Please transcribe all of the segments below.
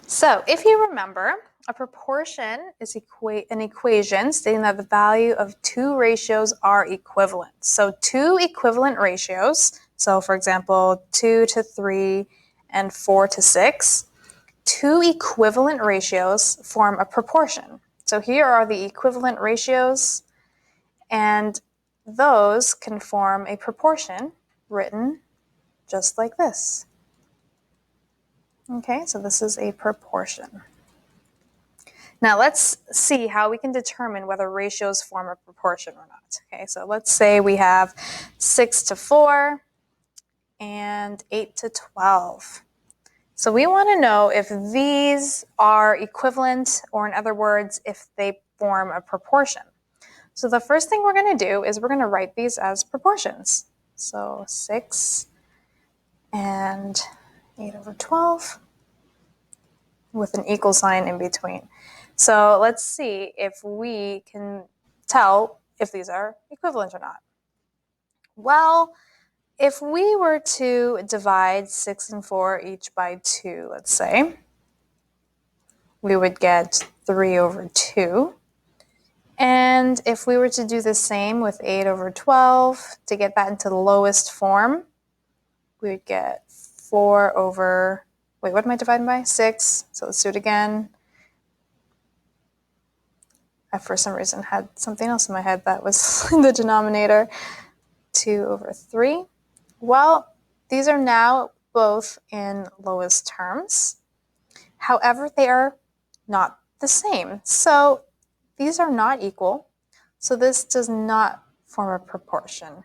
So if you remember, a proportion is an equation stating that the value of two ratios are equivalent. So two equivalent ratios, so for example, 2 to 3 and 4 to 6, two equivalent ratios form a proportion. So here are the equivalent ratios, and those can form a proportion written just like this. Okay, so this is a proportion. Now let's see how we can determine whether ratios form a proportion or not. Okay, so let's say we have 6 to 4 and 8 to 12. So we want to know if these are equivalent, or in other words, if they form a proportion. So the first thing we're going to do is we're going to write these as proportions. So 6 and 8 over 12 with an equal sign in between. So let's see if we can tell if these are equivalent or not. Well, if we were to divide 6 and 4 each by 2, let's say, we would get 3 over 2. And if we were to do the same with 8 over 12, to get that into the lowest form, we would get 4 over, wait, what am I dividing by? 6. So let's do it again. I, for some reason, had something else in my head that was in the denominator. 2 over 3. Well, these are now both in lowest terms. However, they are not the same. So these are not equal. So this does not form a proportion.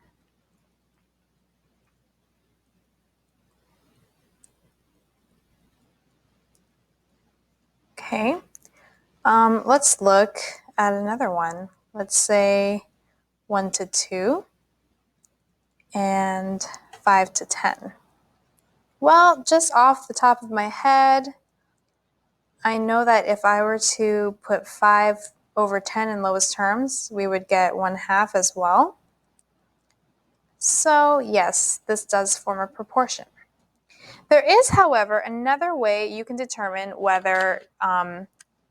Okay, let's look at another one. Let's say 1 to 2 and 5 to 10. Well, just off the top of my head, I know that if I were to put 5 over 10 in lowest terms, we would get 1/2 as well. So yes, this does form a proportion. There is, however, another way you can determine whether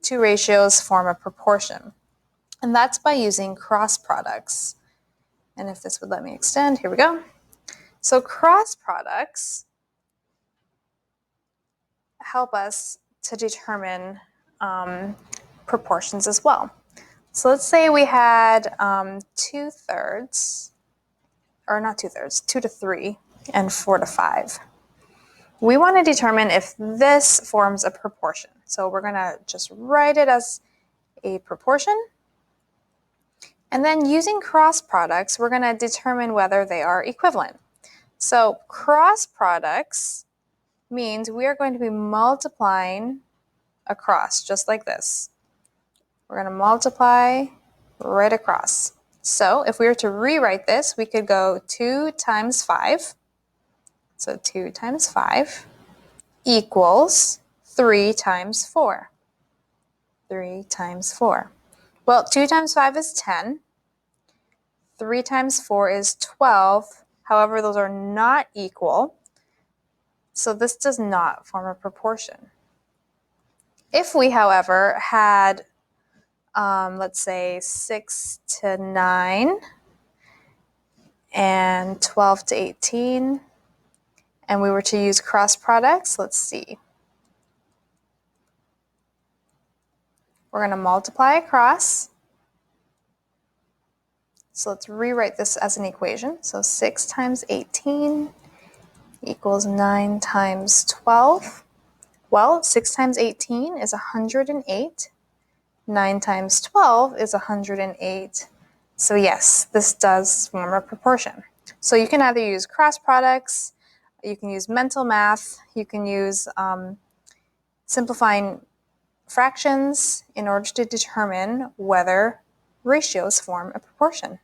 two ratios form a proportion, and that's by using cross products. And if this would let me extend, here we go. So cross products help us to determine proportions as well. So let's say we had 2/3, or not 2/3, 2 to 3 and 4 to 5. We want to determine if this forms a proportion. So we're going to just write it as a proportion. And then using cross products, we're going to determine whether they are equivalent. So cross products means we are going to be multiplying across, just like this. We're going to multiply right across. So if we were to rewrite this, we could go 2 times 5. So 2 times 5 equals 3 times 4. 3 times 4. Well, 2 times 5 is 10. 3 times 4 is 12. However, those are not equal. So this does not form a proportion. If we, however, had, let's say, 6 to 9 and 12 to 18, and we were to use cross products, let's see. We're going to multiply across. So let's rewrite this as an equation. So 6 times 18 equals 9 times 12. Well, 6 times 18 is 108. 9 times 12 is 108. So yes, this does form a proportion. So you can either use cross products, you can use mental math, you can use simplifying fractions in order to determine whether ratios form a proportion.